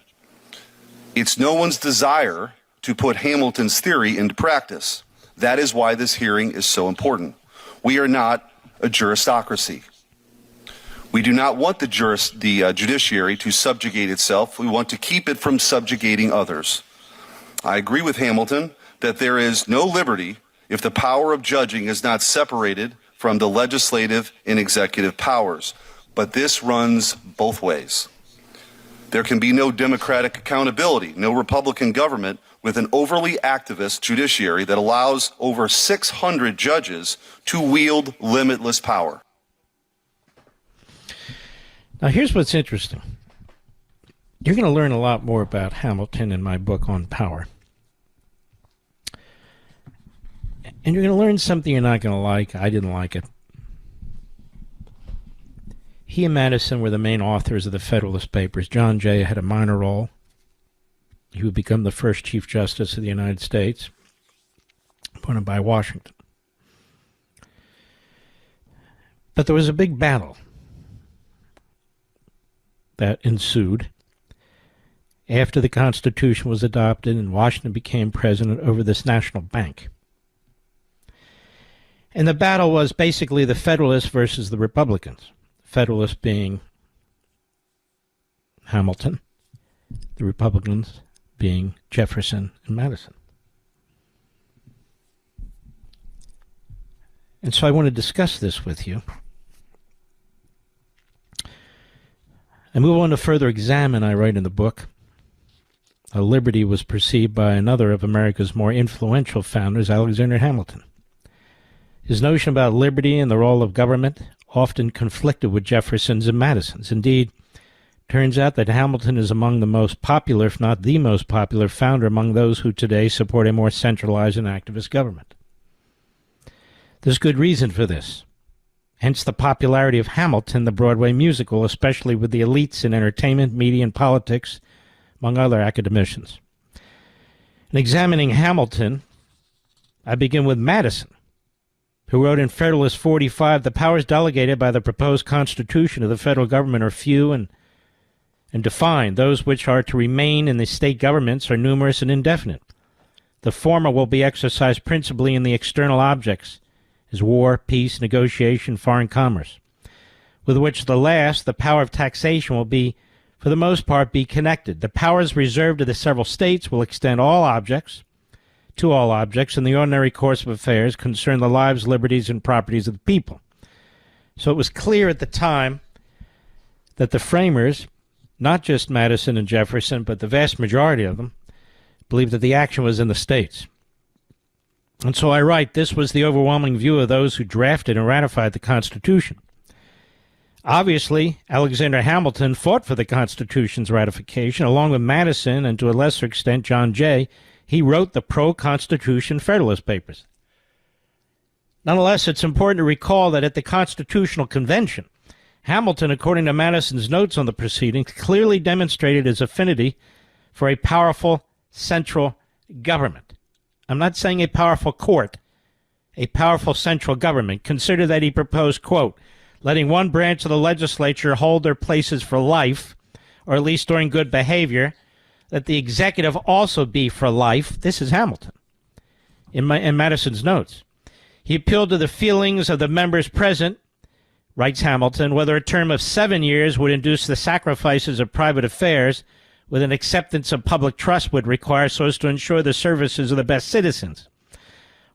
It's no one's desire to put Hamilton's theory into practice. That is why this hearing is so important. We are not a juristocracy. We do not want the judiciary to subjugate itself. We want to keep it from subjugating others. I agree with Hamilton that there is no liberty if the power of judging is not separated from the legislative and executive powers. But this runs both ways. There can be no democratic accountability, no Republican government with an overly activist judiciary that allows over 600 judges to wield limitless power. Now, here's what's interesting. You're going to learn a lot more about Hamilton in my book on power. And you're going to learn something you're not going to like. I didn't like it. He and Madison were the main authors of the Federalist Papers. John Jay had a minor role. He would become the first Chief Justice of the United States, appointed by Washington. But there was a big battle that ensued after the Constitution was adopted and Washington became president over this national bank. And the battle was basically the Federalists versus the Republicans. Federalists being Hamilton, the Republicans being Jefferson and Madison. And so I want to discuss this with you. I move on to further examine, I write in the book, how liberty was perceived by another of America's more influential founders, Alexander Hamilton. His notion about liberty and the role of government often conflicted with Jefferson's and Madison's. Indeed, turns out that Hamilton is among the most popular, if not the most popular, founder among those who today support a more centralized and activist government. There's good reason for this. Hence the popularity of Hamilton, the Broadway musical, especially with the elites in entertainment, media, and politics, among other academicians. In examining Hamilton, I begin with Madison, who wrote in Federalist 45, the powers delegated by the proposed Constitution of the federal government are few and defined. Those which are to remain in the state governments are numerous and indefinite. The former will be exercised principally in the external objects, as war, peace, negotiation, foreign commerce, with which the last, the power of taxation, will be, for the most part, be connected. The powers reserved to the several states will extend to all objects, in the ordinary course of affairs, concern the lives, liberties, and properties of the people. So it was clear at the time that the framers, not just Madison and Jefferson, but the vast majority of them, believed that the action was in the states. And so I write, this was the overwhelming view of those who drafted and ratified the Constitution. Obviously, Alexander Hamilton fought for the Constitution's ratification, along with Madison and to a lesser extent John Jay. He wrote the pro-Constitution Federalist Papers. Nonetheless, it's important to recall that at the Constitutional Convention, Hamilton, according to Madison's notes on the proceedings, clearly demonstrated his affinity for a powerful central government. I'm not saying a powerful court, a powerful central government. Consider that he proposed, quote, letting one branch of the legislature hold their places for life, or at least during good behavior, that the executive also be for life. This is Hamilton in Madison's notes. He appealed to the feelings of the members present, writes Hamilton, whether a term of 7 years would induce the sacrifices of private affairs with an acceptance of public trust would require so as to ensure the services of the best citizens.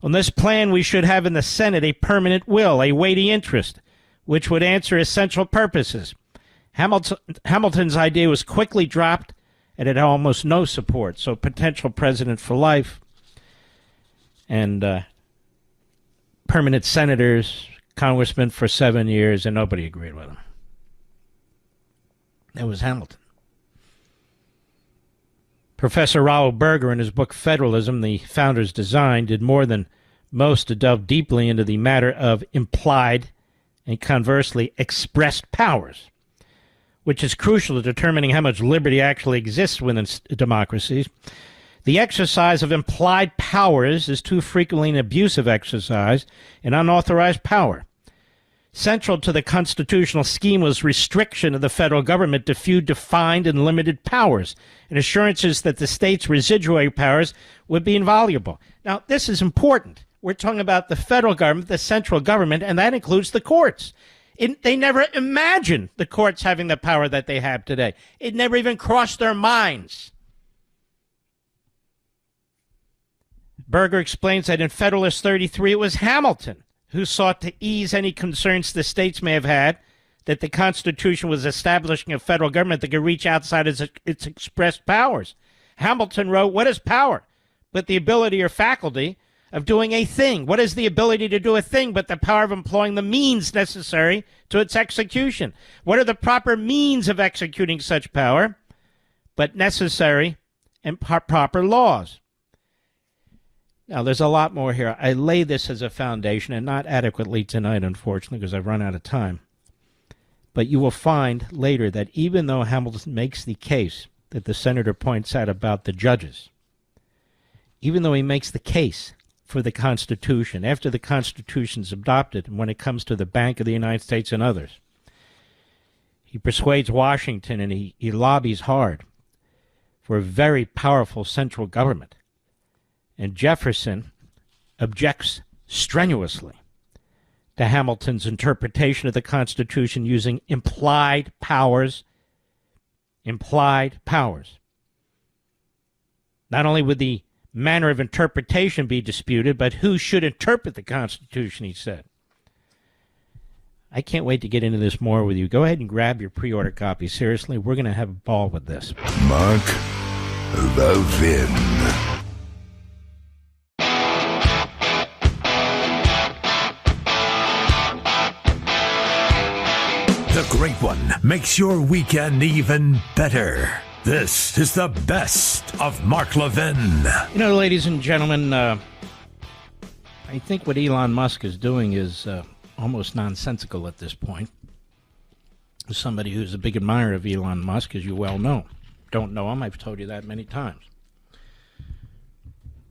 On this plan, we should have in the Senate a permanent will, a weighty interest, which would answer essential purposes. Hamilton's idea was quickly dropped and it had almost no support, so potential president for life and permanent senators, congressmen for 7 years, and nobody agreed with him. That was Hamilton. Professor Raoul Berger, in his book Federalism, The Founder's Design, did more than most to delve deeply into the matter of implied and conversely expressed powers, which is crucial to determining how much liberty actually exists within democracies. The exercise of implied powers is too frequently an abusive exercise, an unauthorized power. Central to the constitutional scheme was restriction of the federal government to few defined and limited powers, and assurances that the state's residuary powers would be invaluable. Now, this is important. We're talking about the federal government, the central government, and that includes the courts. They never imagined the courts having the power that they have today. It never even crossed their minds. Berger explains that in Federalist 33, it was Hamilton who sought to ease any concerns the states may have had that the Constitution was establishing a federal government that could reach outside its expressed powers. Hamilton wrote, "What is power but the ability or faculty of doing a thing? What is the ability to do a thing but the power of employing the means necessary to its execution? What are the proper means of executing such power but necessary and proper laws?" Now, there's a lot more here. I lay this as a foundation, and not adequately tonight, unfortunately, because I've run out of time. But you will find later that even though Hamilton makes the case that the senator points out about the judges, even though he makes the case for the Constitution, after the Constitution's adopted, and when it comes to the Bank of the United States and others, he persuades Washington and he lobbies hard for a very powerful central government. And Jefferson objects strenuously to Hamilton's interpretation of the Constitution using implied powers. Implied powers. Not only would the manner of interpretation be disputed, but who should interpret the Constitution, he said. I can't wait to get into this more with you. Go ahead and grab your pre-order copy. Seriously, we're going to have a ball with this. Mark Levin. The Great One makes your weekend even better. This is the best of Mark Levin. You know, ladies and gentlemen, I think what Elon Musk is doing is almost nonsensical at this point. As somebody who's a big admirer of Elon Musk, as you well know. Don't know him, I've told you that many times.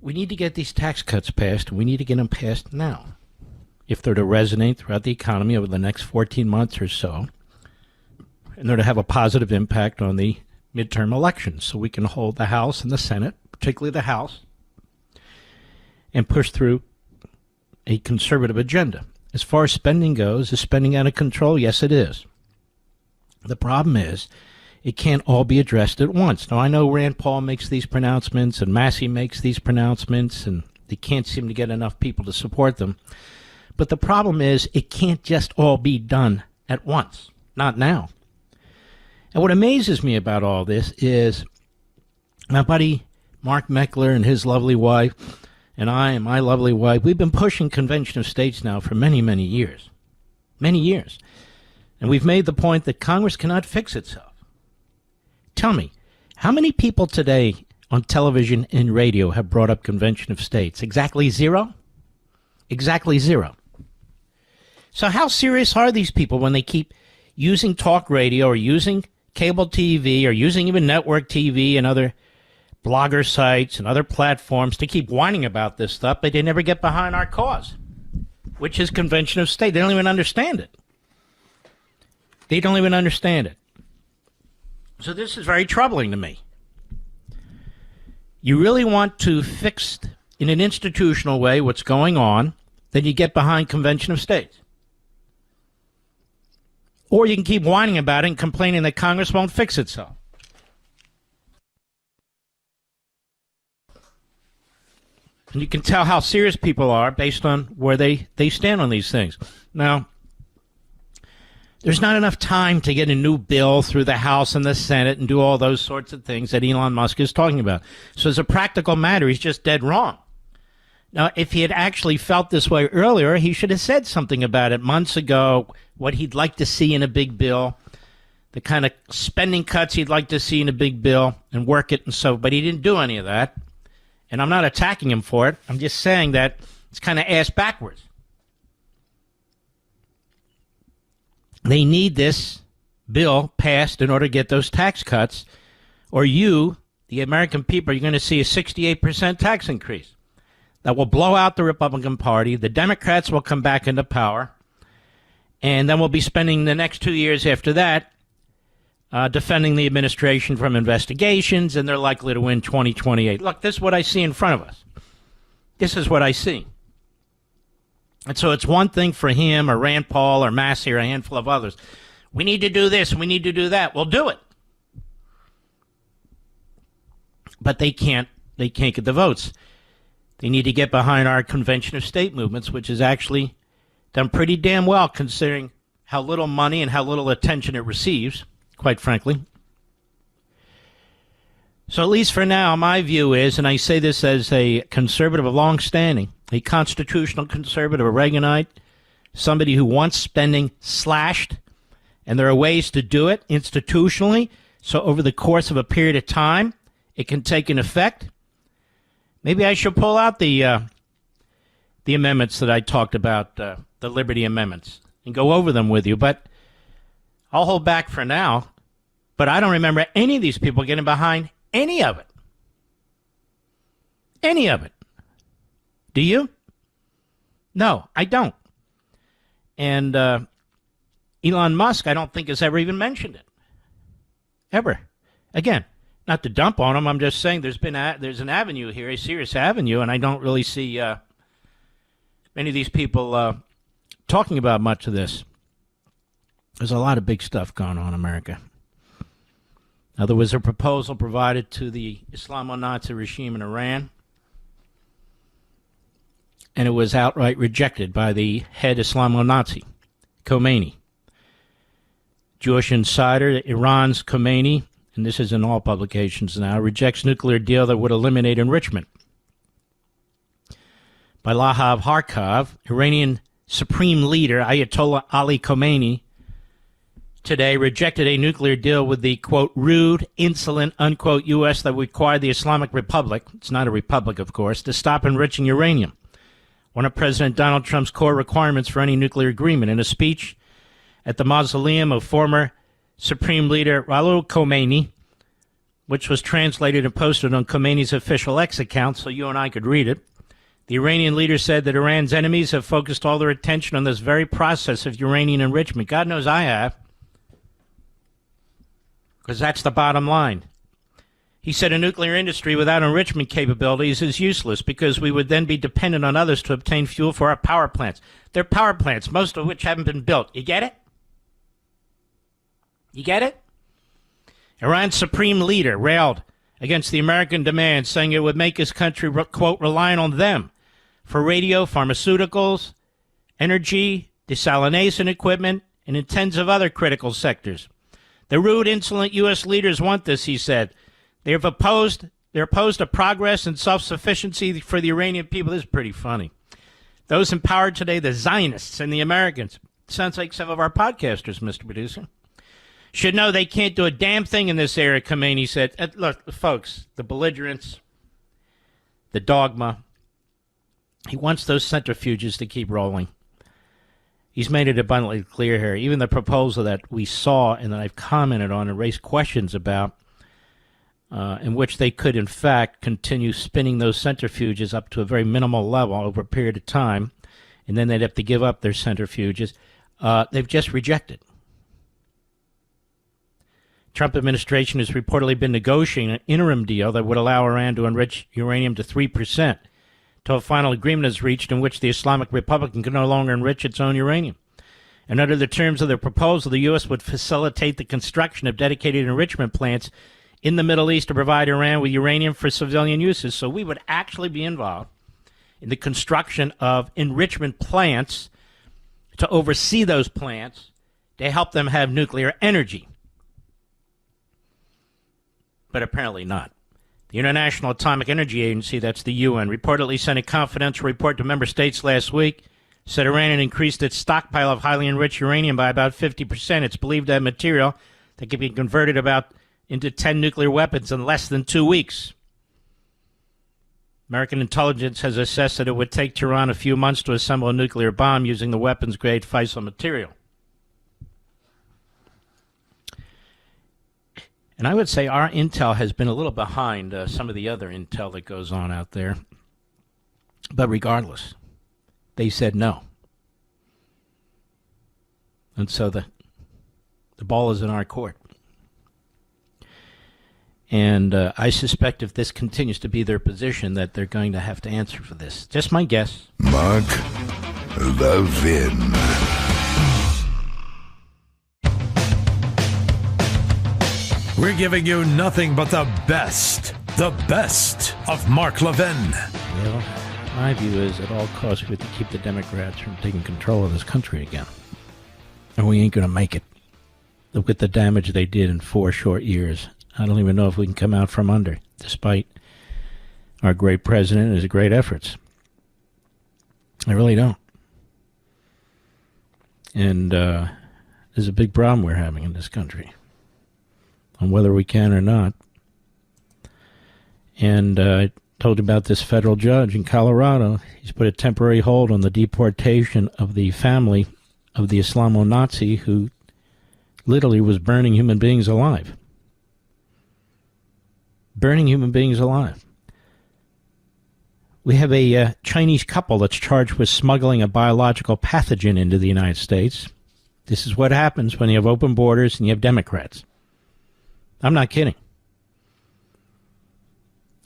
We need to get these tax cuts passed, and we need to get them passed now, if they're to resonate throughout the economy over the next 14 months or so, and they're to have a positive impact on the midterm elections, so we can hold the House and the Senate, particularly the House, and push through a conservative agenda. As far as spending goes, is spending out of control? Yes, it is. The problem is, it can't all be addressed at once. Now, I know Rand Paul makes these pronouncements, and Massey makes these pronouncements, and they can't seem to get enough people to support them. But the problem is, it can't just all be done at once. Not now. And what amazes me about all this is my buddy Mark Meckler and his lovely wife, and I and my lovely wife, we've been pushing Convention of States now for many, many years. Many years. And we've made the point that Congress cannot fix itself. Tell me, how many people today on television and radio have brought up Convention of States? Exactly zero? Exactly zero. So how serious are these people when they keep using talk radio or using cable TV or using even network TV and other blogger sites and other platforms to keep whining about this stuff, but they never get behind our cause, which is Convention of State? They don't even understand it. They don't even understand it. So this is very troubling to me. You really want to fix in an institutional way what's going on, then you get behind Convention of States. Or you can keep whining about it and complaining that Congress won't fix itself. And you can tell how serious people are based on where they stand on these things. Now, there's not enough time to get a new bill through the House and the Senate and do all those sorts of things that Elon Musk is talking about. So as a practical matter, he's just dead wrong. Now, if he had actually felt this way earlier, he should have said something about it months ago, what he'd like to see in a big bill, the kind of spending cuts he'd like to see in a big bill, and work it. And so, but he didn't do any of that. And I'm not attacking him for it. I'm just saying that it's kind of ass backwards. They need this bill passed in order to get those tax cuts, or you, the American people, are going to see a 68% tax increase that will blow out the Republican Party. The Democrats will come back into power, and then we'll be spending the next 2 years after that defending the administration from investigations, and they're likely to win 2028. Look, this is what I see in front of us. This is what I see. And so it's one thing for him or Rand Paul or Massey or a handful of others. We need to do this, we need to do that. Well, do it. But they can't get the votes. They need to get behind our Convention of State Movements, which has actually done pretty damn well considering how little money and how little attention it receives, quite frankly. So at least for now, my view is, and I say this as a conservative of long standing, a constitutional conservative, a Reaganite, somebody who wants spending slashed, and there are ways to do it institutionally, so over the course of a period of time, it can take an effect. Maybe I should pull out the amendments that I talked about, the Liberty Amendments, and go over them with you, but I'll hold back for now. But I don't remember any of these people getting behind any of it. Any of it. Do you? No, I don't. And Elon Musk, I don't think, has ever even mentioned it. Ever. Again, not to dump on him, I'm just saying there's an avenue here, a serious avenue, and I don't really see many of these people talking about much of this. There's a lot of big stuff going on in America. Now, there was a proposal provided to the Islamo-Nazi regime in Iran, and it was outright rejected by the head Islamo-Nazi, Khomeini. Jewish Insider, Iran's Khomeini, and this is in all publications now, rejects nuclear deal that would eliminate enrichment. By Lahav Harkov, Iranian Supreme Leader Ayatollah Ali Khomeini today rejected a nuclear deal with the, quote, rude, insolent, unquote, U.S. that would require the Islamic Republic, it's not a republic, of course, to stop enriching uranium, one of President Donald Trump's core requirements for any nuclear agreement. In a speech at the mausoleum of former Supreme Leader Raul Khomeini, which was translated and posted on Khomeini's official X account so you and I could read it, the Iranian leader said that Iran's enemies have focused all their attention on this very process of uranium enrichment. God knows I have. Because that's the bottom line. He said a nuclear industry without enrichment capabilities is useless because we would then be dependent on others to obtain fuel for our power plants. They're power plants, most of which haven't been built. You get it? You get it? Iran's supreme leader railed against the American demands, saying it would make his country, quote, reliant on them for radio, pharmaceuticals, energy, desalination equipment, and in tens of other critical sectors. The rude, insolent U.S. leaders want this, he said. They're opposed to progress and self-sufficiency for the Iranian people. This is pretty funny. Those in power today, the Zionists and the Americans, sounds like some of our podcasters, Mr. Producer, should know they can't do a damn thing in this era, Khomeini said. Look, folks, the belligerence, the dogma, he wants those centrifuges to keep rolling. He's made it abundantly clear here. Even the proposal that we saw and that I've commented on and raised questions about, in which they could, in fact, continue spinning those centrifuges up to a very minimal level over a period of time, and then they'd have to give up their centrifuges, they've just rejected. Trump administration has reportedly been negotiating an interim deal that would allow Iran to enrich uranium to 3%. Till a final agreement is reached in which the Islamic Republic can no longer enrich its own uranium. And under the terms of the proposal, the U.S. would facilitate the construction of dedicated enrichment plants in the Middle East to provide Iran with uranium for civilian uses. So we would actually be involved in the construction of enrichment plants to oversee those plants to help them have nuclear energy. But apparently not. The International Atomic Energy Agency, that's the UN, reportedly sent a confidential report to member states last week, said Iran had increased its stockpile of highly enriched uranium by about 50%. It's believed that material that can be converted into 10 nuclear weapons in less than 2 weeks. American intelligence has assessed that it would take Tehran a few months to assemble a nuclear bomb using the weapons-grade fissile material. And I would say our intel has been a little behind some of the other intel that goes on out there. But regardless, they said no. And so the ball is in our court. And I suspect if this continues to be their position that they're going to have to answer for this. Just my guess. Mark Levin. We're giving you nothing but the best of Mark Levin. Well, my view is at all costs we have to keep the Democrats from taking control of this country again. And we ain't going to make it. Look at the damage they did in 4 short years. I don't even know if we can come out from under, despite our great president and his great efforts. I really don't. And there's a big problem we're having in this country, on whether we can or not. And I told you about this federal judge in Colorado. He's put a temporary hold on the deportation of the family of the Islamo-Nazi who literally was burning human beings alive. Burning human beings alive. We have a Chinese couple that's charged with smuggling a biological pathogen into the United States. This is what happens when you have open borders and you have Democrats. I'm not kidding.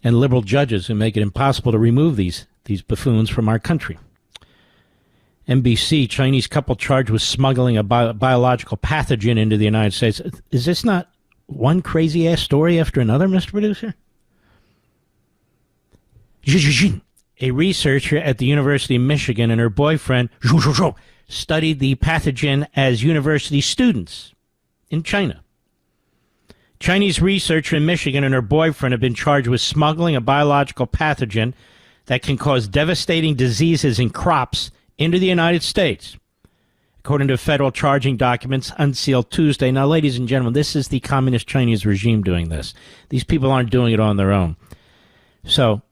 And liberal judges who make it impossible to remove these buffoons from our country. NBC, Chinese couple charged with smuggling a biological pathogen into the United States. Is this not one crazy-ass story after another, Mr. Producer? A researcher at the University of Michigan and her boyfriend studied the pathogen as university students in China. Chinese researcher in Michigan and her boyfriend have been charged with smuggling a biological pathogen that can cause devastating diseases in crops into the United States, according to federal charging documents unsealed Tuesday. Now, ladies and gentlemen, this is the communist Chinese regime doing this. These people aren't doing it on their own. So,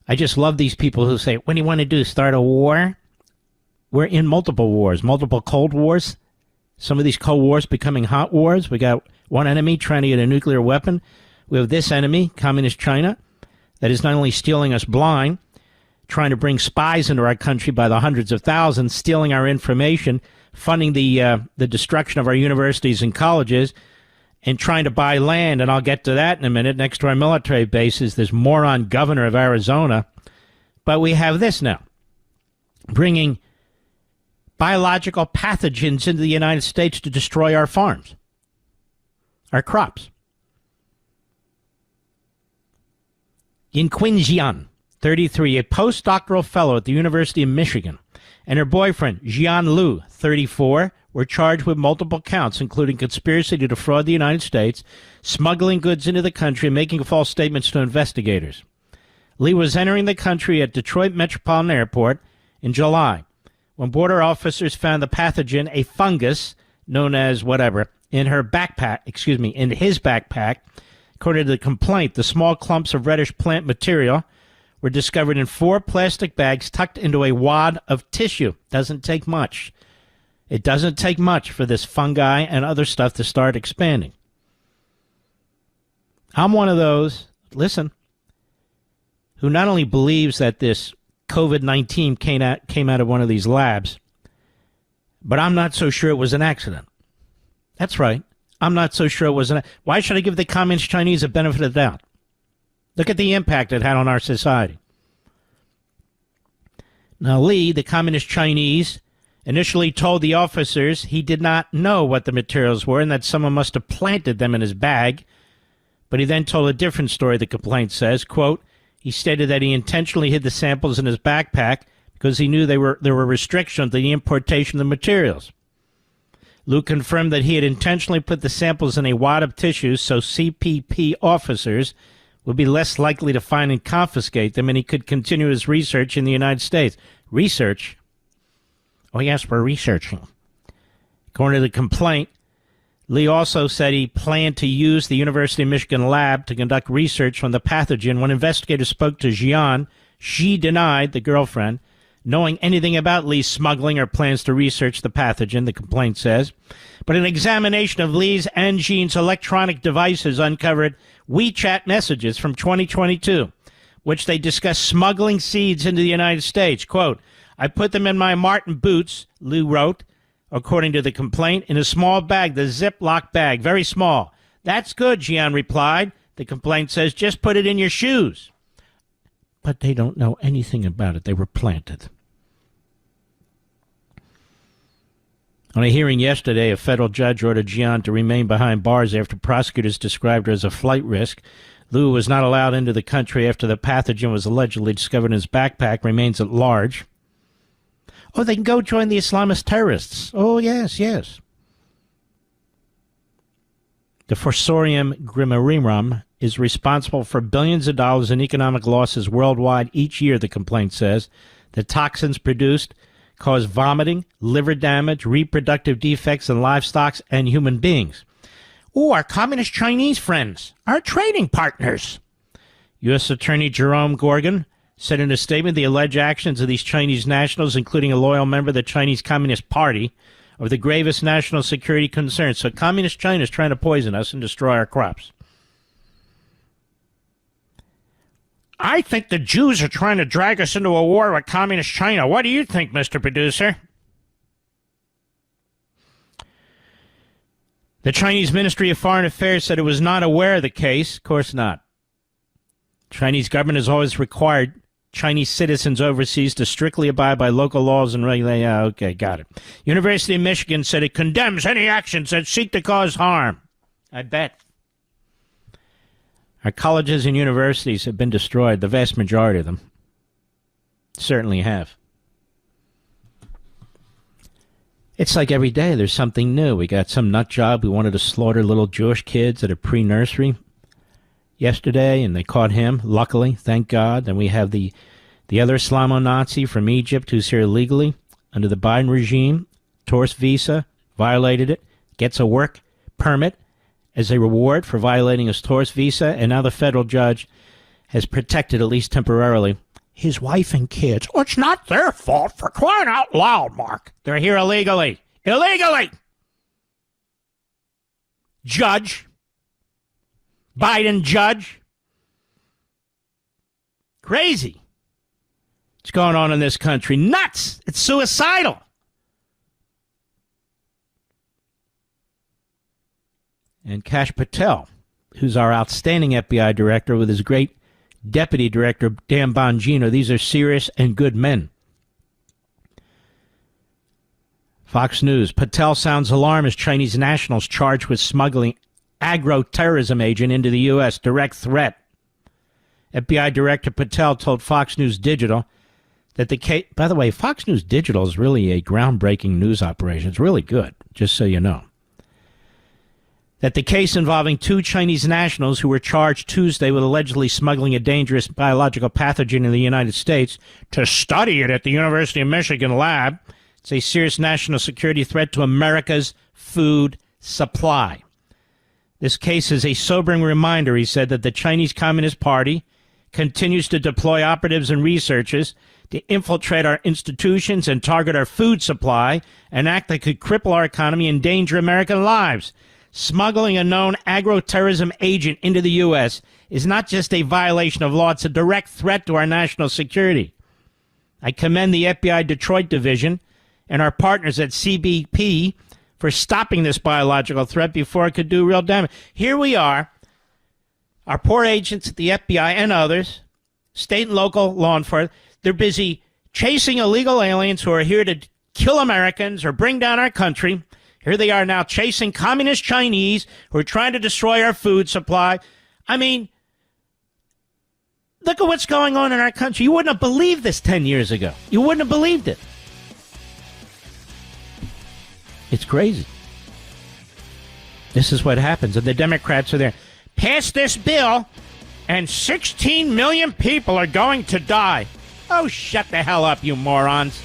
I just love these people who say, what do you want to do, start a war? We're in multiple wars, multiple Cold Wars. Some of these Cold Wars becoming hot wars. We got one enemy trying to get a nuclear weapon. We have this enemy, Communist China, that is not only stealing us blind, trying to bring spies into our country by the hundreds of thousands, stealing our information, funding the destruction of our universities and colleges, and trying to buy land, and I'll get to that in a minute, next to our military bases, this moron governor of Arizona. But we have this now, bringing biological pathogens into the United States to destroy our farms, our crops. In Qinjian, 33, a postdoctoral fellow at the University of Michigan, and her boyfriend, Jian Lu, 34, were charged with multiple counts, including conspiracy to defraud the United States, smuggling goods into the country, and making false statements to investigators. Lee was entering the country at Detroit Metropolitan Airport in July when border officers found the pathogen, a fungus known as whatever, in his backpack. According to the complaint, the small clumps of reddish plant material were discovered in 4 plastic bags tucked into a wad of tissue. Doesn't take much. It doesn't take much for this fungi and other stuff to start expanding. I'm one of those, listen, who not only believes that this COVID-19 came out of one of these labs, but I'm not so sure it was an accident. That's right. I'm not so sure it was an... Why should I give the Communist Chinese a benefit of the doubt? Look at the impact it had on our society. Now, Lee, the Communist Chinese, initially told the officers he did not know what the materials were and that someone must have planted them in his bag. But he then told a different story, the complaint says, quote, He stated that he intentionally hid the samples in his backpack because he knew there were restrictions on the importation of the materials. Liu confirmed that he had intentionally put the samples in a wad of tissues so CPP officers would be less likely to find and confiscate them, and he could continue his research in the United States. Research? Oh, yes, we're researching. According to the complaint, Lee also said he planned to use the University of Michigan lab to conduct research on the pathogen. When investigators spoke to Jian, she denied, the girlfriend, knowing anything about Lee's smuggling or plans to research the pathogen, the complaint says. But an examination of Lee's and Jian's electronic devices uncovered WeChat messages from 2022, which they discussed smuggling seeds into the United States. Quote, I put them in my Martin boots, Liu wrote, according to the complaint, in a small bag, the Ziploc bag, very small. That's good, Jian replied. The complaint says, just put it in your shoes. But they don't know anything about it. They were planted. On a hearing yesterday, a federal judge ordered Jian to remain behind bars after prosecutors described her as a flight risk. Liu was not allowed into the country after the pathogen was allegedly discovered in his backpack, remains at large. Oh, they can go join the Islamist terrorists. Oh, yes, yes. The Forsorium grimarium is responsible for billions of dollars in economic losses worldwide each year, the complaint says. The toxins produced cause vomiting, liver damage, reproductive defects in livestock and human beings. Oh, our communist Chinese friends, our trading partners. U.S. Attorney Jerome Gorgon said in a statement the alleged actions of these Chinese nationals, including a loyal member of the Chinese Communist Party, are the gravest national security concerns. So Communist China is trying to poison us and destroy our crops. I think the Jews are trying to drag us into a war with Communist China. What do you think, Mr. Producer? The Chinese Ministry of Foreign Affairs said it was not aware of the case. Of course not. Chinese government has always required Chinese citizens overseas to strictly abide by local laws and regulations. Yeah, okay, got it. University of Michigan said it condemns any actions that seek to cause harm. I bet. Our colleges and universities have been destroyed, the vast majority of them. Certainly have. It's like every day there's something new. We got some nut job who wanted to slaughter little Jewish kids at a pre-nursery yesterday, and they caught him, luckily, thank God. Then we have the other Islamo-Nazi from Egypt who's here illegally under the Biden regime, tourist visa, violated it, gets a work permit as a reward for violating his tourist visa, and now the federal judge has protected, at least temporarily, his wife and kids. Oh, it's not their fault, for crying out loud, Mark. They're here illegally. Illegally! Judge. Biden judge. Crazy. What's going on in this country? Nuts! It's suicidal. And Kash Patel, who's our outstanding FBI director with his great deputy director, Dan Bongino. These are serious and good men. Fox News. Patel sounds alarm as Chinese nationals charged with smuggling agro-terrorism agent into the U.S. Direct threat. FBI Director Patel told Fox News Digital that the case... By the way, Fox News Digital is really a groundbreaking news operation. It's really good, just so you know. That the case involving two Chinese nationals who were charged Tuesday with allegedly smuggling a dangerous biological pathogen in the United States to study it at the University of Michigan lab. It's a serious national security threat to America's food supply. This case is a sobering reminder, he said, that the Chinese Communist Party continues to deploy operatives and researchers to infiltrate our institutions and target our food supply, an act that could cripple our economy and endanger American lives. Smuggling a known agro-terrorism agent into the U.S. is not just a violation of law, it's a direct threat to our national security. I commend the FBI Detroit Division and our partners at CBP for stopping this biological threat before it could do real damage. Here we are, our poor agents at the FBI and others, state and local law enforcement, they're busy chasing illegal aliens who are here to kill Americans or bring down our country. Here they are now chasing communist Chinese who are trying to destroy our food supply. I mean, Look at what's going on in our country. You wouldn't have believed this 10 years ago. You wouldn't have believed it. It's crazy. This is what happens. And the Democrats are there. Pass this bill, and 16 million people are going to die. Oh, shut the hell up, you morons.